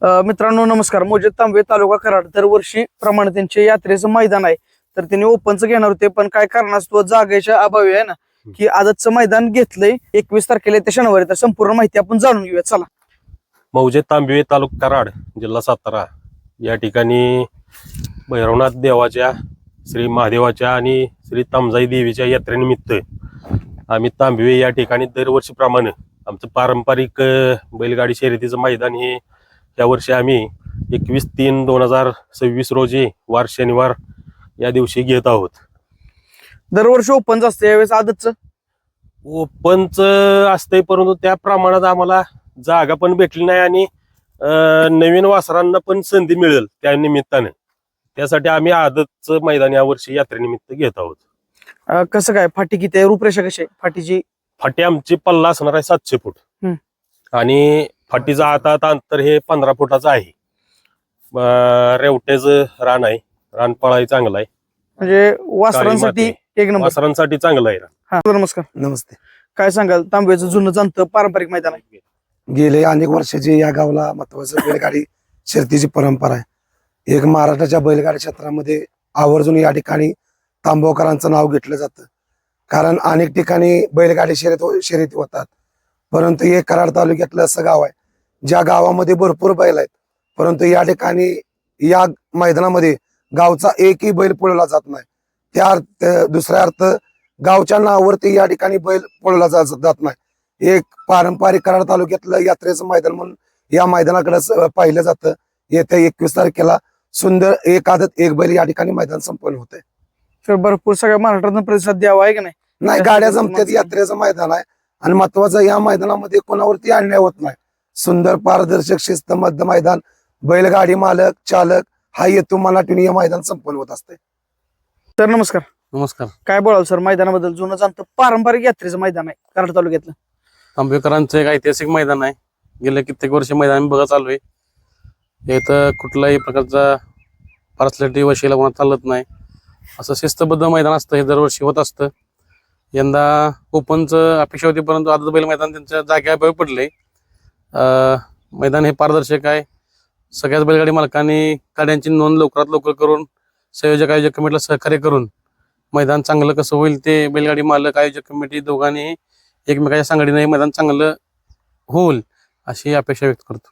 मित्रांनो नमस्कार. मोजे तांबे तालुका कराड दरवर्षी प्रमाणे त्यांचे यात्रेचं मैदान आहे, तर त्यांनी ओपनचं घेणार होते, पण काय कारणास्तव जागेच्या अभावी आहे ना की आजचं मैदान घेतलंय 21 तारखेला ते शनिवारी. तर संपूर्ण माहिती आपण जाणून घेऊया. चला. मौजे तांबे तालुका कराड जिल्हा सातारा या ठिकाणी भैरवनाथ देवाच्या श्री महादेवाच्या आणि श्री तामजाई देवीच्या यात्रेनिमित्त आम्ही तांबवे या ठिकाणी दरवर्षीप्रमाणे आमचं पारंपरिक बैलगाडी शर्यतीचं मैदान हे यावर्षी आम्ही 21/3/2026 रोजी वार शनिवार या दिवशी घेत आहोत. दरवर्षी ओपनच असते, यावेळेस आदतचं ओपनचं असतंय, परंतु त्या प्रमाणात आम्हाला जागा पण भेटली नाही आणि नवीन वासरांना पण संधी मिळेल त्या निमित्ताने. त्यासाठी आम्ही आदतचं मैदान यावर्षी यात्रेनिमित्त घेत आहोत. कसं काय, फाटी किती आहे, रूपरेषा कशी आहे फाटीची? फाटी आमची पल्ला असणार आहे 700 फूट आणि फाटीचं आता अंतर हे 15 फुटाचं आहे. रेवट्याचं रान आहे, रान पळाई चांगलं आहे, म्हणजे वासरांसाठी एक नंबर, वासरांसाठी चांगलं आहे. नमस्कार. नमस्ते. काय सांगाल, तांब्याचं जुनं जाणतं पारंपरिक मैदान आहे. गेले अनेक वर्षाची या गावाला महत्वाचं बैलगाडी शर्यतीची परंपरा आहे. एक महाराष्ट्राच्या बैलगाडी क्षेत्रामध्ये आवर्जून या ठिकाणी तांबवकरांचं नाव घेतलं जातं, कारण अनेक ठिकाणी बैलगाडी शर्यती होतात, परंतु हे कराड तालुक्यातलं असं गाव आहे ज्या गावामध्ये भरपूर बैल आहेत, परंतु या ठिकाणी या मैदानामध्ये गावचा एकही बैल पळवला जात नाही. त्या दुसऱ्या अर्थ गावच्या नावावरती या ठिकाणी बैल पळवला जात नाही. एक पारंपरिक कराड तालुक्यातलं यात्रेचं मैदान म्हणून या मैदानाकडे पाहिलं जातं. येत्या 21 तारखेला सुंदर एक आदत एक बैल या ठिकाणी मैदान संपन्न होते. तर भरपूर सगळ्या महाराष्ट्रातून प्रतिसाद द्यावा आहे की नाही, गाड्या जमतात, यात्रेचं मैदान आहे आणि महत्वाचं या मैदानामध्ये कोणावरती अन्याय होत नाही. सुंदर पारदर्शक शिस्तबद्ध मैदान, बैलगाडी मालक चालक हा हेतू मनातून हे मैदान संपन्न होत असते. तर नमस्कार. नमस्कार. काय बोलाल सर मैदानाबद्दल? जुनं जाणतं पारंपरिक यात्रेचं मैदान आहे कराड तालुक्यातलं. तांबेकरांचं एक ऐतिहासिक मैदान आहे. गेल्या कित्येक वर्ष मैदान बघत चालू आहे. इथं कुठल्याही प्रकारचा फॅसिलिटी वशिला कोणा चालत नाही, असं शिस्तबद्ध मैदान असतं. हे दरवर्षी होत असतं. यंदा ओपनचं अपेक्षा होती, परंतु आदत बैल मैदान त्यांच्या जागेअभावी पडले. मैदान हे पारदर्शक आहे. सगळ्याच बैलगाडी मालकांनी गाड्यांची नोंद लवकरात लवकर करून संयोजक आयोजक कमिटीला सहकार्य करून मैदान चांगलं कसं होईल ते बैलगाडी मालक आयोजक कमिटी दोघांनी एकमेकाच्या सांगडीने हे मैदान चांगलं होईल अशी अपेक्षा व्यक्त करतो.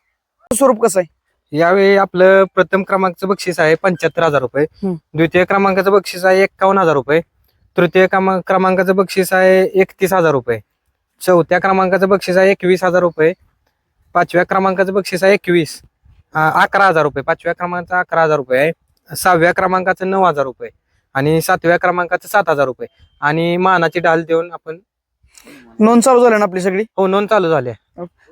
स्वरूप कसं आहे? यावेळी आपलं प्रथम क्रमांकाचं बक्षीस आहे 75,000 रुपये, द्वितीय क्रमांकाचं बक्षीस आहे 51,000 रुपये, तृतीय क्रमांकाचं बक्षीस आहे 31,000 रुपये, चौथ्या क्रमांकाचं बक्षीस आहे 21,000 रुपये, पाचव्या क्रमांकाचं बक्षीस आहे 11,000 रुपये, पाचव्या क्रमांकाचं 11,000 रुपये आहे, सहाव्या क्रमांकाचं 9,000 रुपये आणि सातव्या क्रमांकाचं 7,000 रुपये आणि मानाची डाल देऊन आपण. नोंद चालू झाली ना आपली सगळी? हो, नोंद चालू झाली.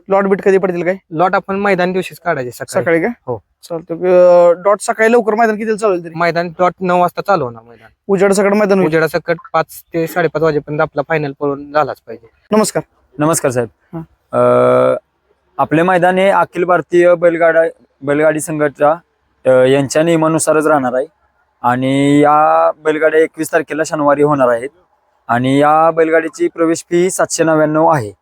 लॉट बीट कधी पडतील काय? लॉट आपण मैदान दिवशीच काढायचे सकाळी का? हो चालतं. डॉट सकाळी लवकर मैदान किती चालू होईल? मैदान डॉट 9 वाजता चालू होणार. मैदान उजेड सकट मैदान होईल. उजेडा सकट 5 ते 5:30 वाजेपर्यंत आपला फायनल पळून झालाच पाहिजे. नमस्कार. नमस्कार साहेब. आपले मैदान हे अखिल भारतीय बैलगाडी संघटना यांच्या नियमानुसारच राहणार आहे आणि या बैलगाड्या 21 तारखेला शनिवारी होणार आहेत आणि या बैलगाडीची प्रवेश फी 799 आहे.